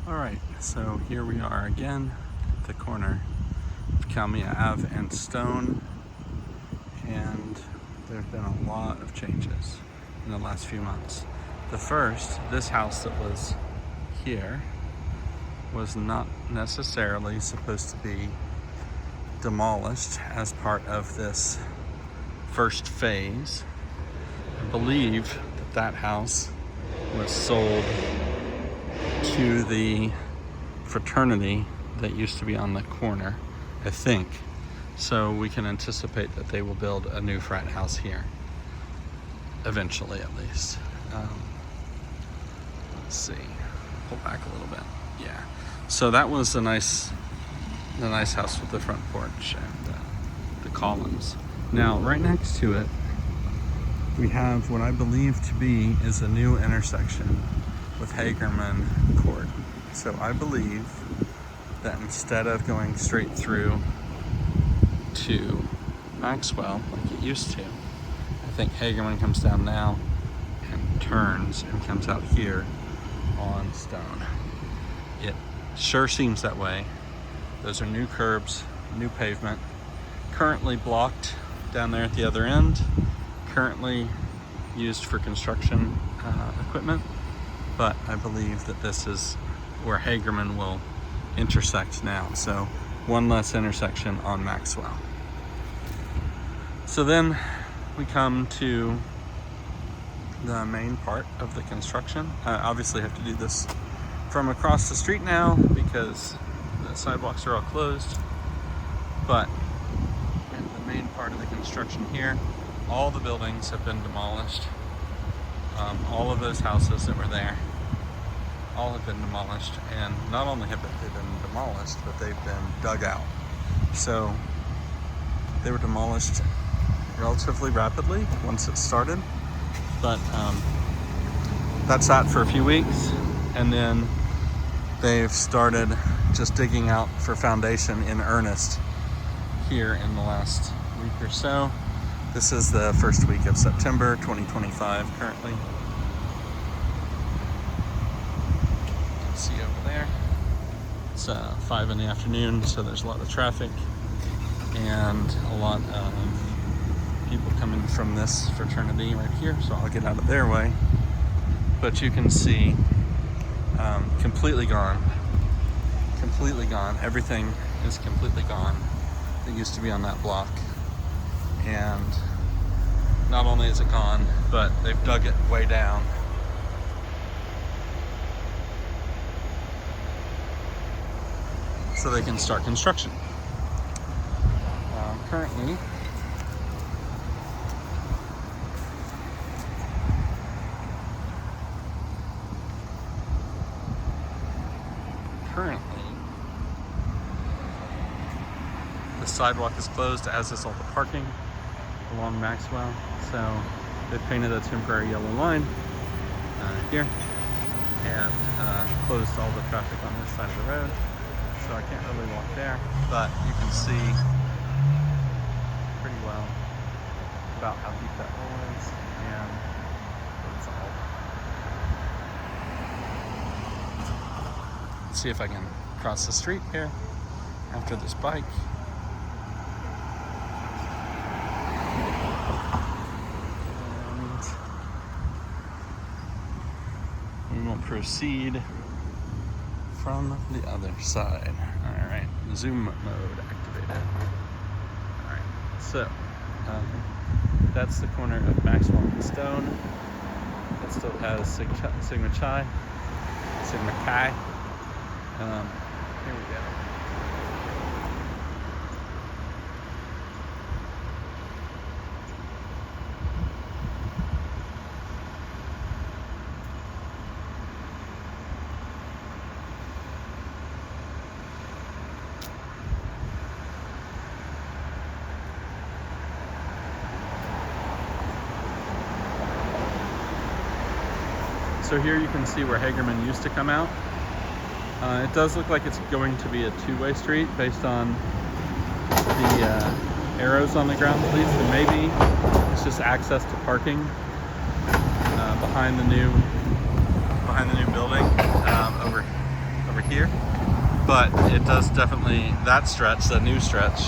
All right, so here we are again at the corner of Kalmia Ave and Stone, and there have been a lot of changes in the last few months. The first, this house that was here was not necessarily supposed to be demolished as part of this first phase. I believe that house was sold to the fraternity that used to be on the corner, I think. So we can anticipate that they will build a new frat house here, eventually at least. Let's see, pull back a little bit. Yeah, so that was the nice house with the front porch and the columns. Now, right next to it, we have what I believe to be is a new intersection with Hagerman Court. So I believe that instead of going straight through to Maxwell like it used to, I think Hagerman comes down now and turns and comes out here on Stone. It sure seems that way. Those are new curbs, new pavement, currently blocked down there at the other end, currently used for construction equipment. But I believe that this is where Hagerman will intersect now. So one less intersection on Maxwell. So then we come to the main part of the construction. I obviously have to do this from across the street now because the sidewalks are all closed. But in the main part of the construction here, all the buildings have been demolished. All of those houses that were there, all have been demolished, and not only have they been demolished, but they've been dug out. So they were demolished relatively rapidly once it started, but that sat for a few weeks, and then they've started just digging out for foundation in earnest here in the last week or so. This is the first week of September 2025 currently. See over there, it's 5 in the afternoon, so there's a lot of traffic and a lot of people coming from this fraternity right here, so I'll get out of their way. But you can see completely gone. Everything is completely gone that used to be on that block. And not only is it gone, but they've dug it way down. So they can start construction. Currently, the sidewalk is closed, as is all the parking along Maxwell. So they painted a temporary yellow line here and closed all the traffic on this side of the road. So I can't really walk there, but you can see pretty well about how deep that hole is and what it's all. Let's see if I can cross the street here after this bike. And we won't proceed from the other side. All right, zoom mode activated. All right, so that's the corner of Maxwell and Stone. It still has Sigma Chi. Here we go. So here you can see where Hagerman used to come out. It does look like it's going to be a two-way street based on the arrows on the ground at least, and maybe it's just access to parking behind the new building over but it does definitely, that stretch, the new stretch,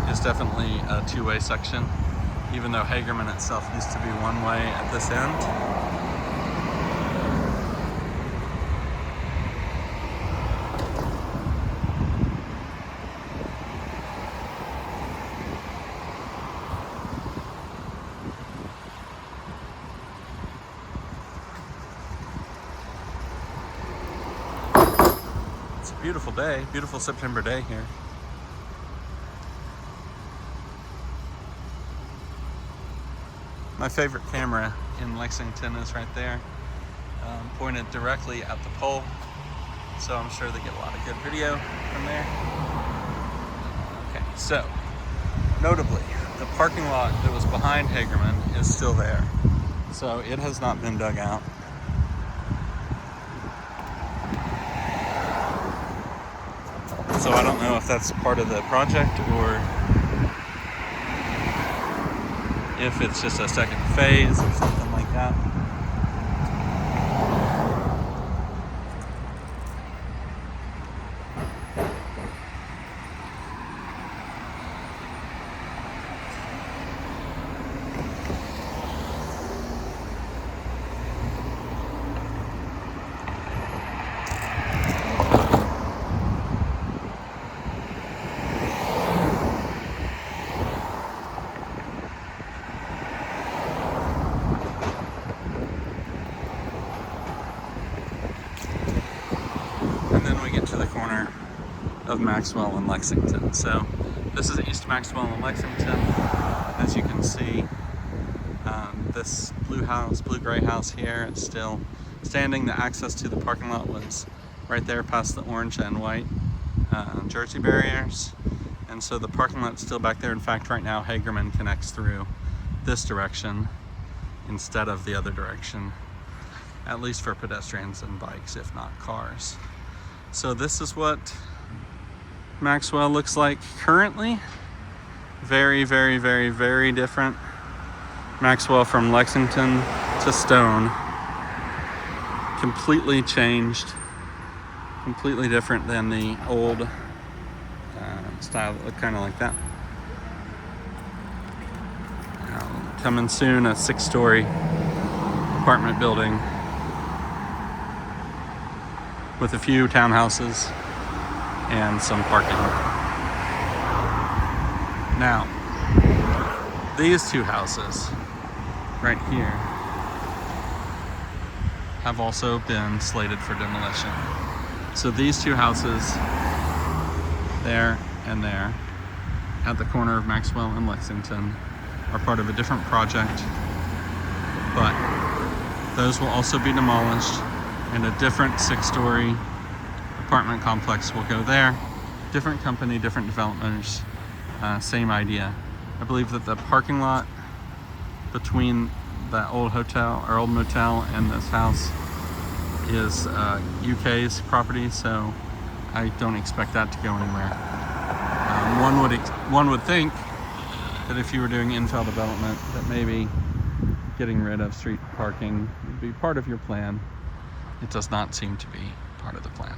is definitely a two-way section, even though Hagerman itself used to be one way at this end. It's a beautiful day, beautiful September day here. My favorite camera in Lexington is right there, pointed directly at the pole, so I'm sure they get a lot of good video from there. Okay, so notably, the parking lot that was behind Hagerman is still there, so it has not been dug out. So I don't know if that's part of the project or if it's just a second phase or something like that. And then we get to the corner of Maxwell and Lexington. So this is East Maxwell and Lexington. As you can see, this blue-gray house here is still standing. The access to the parking lot was right there past the orange and white Jersey barriers. And so the parking lot's still back there. In fact, right now Hagerman connects through this direction instead of the other direction, at least for pedestrians and bikes, if not cars. So this is what Maxwell looks like currently. Very, very, very, very different. Maxwell from Lexington to Stone. Completely changed. Completely different than the old style that looked kind of like that. Coming soon, a 6-story apartment building with a few townhouses and some parking. Now, these two houses right here have also been slated for demolition. So these two houses, there and there, at the corner of Maxwell and Lexington, are part of a different project, but those will also be demolished, and a different 6-story apartment complex will go there. Different company, different developers, same idea. I believe that the parking lot between the old hotel or old motel and this house is UK's property, so I don't expect that to go anywhere. One would think that if you were doing infill development, that maybe getting rid of street parking would be part of your plan. It does not seem to be part of the plan.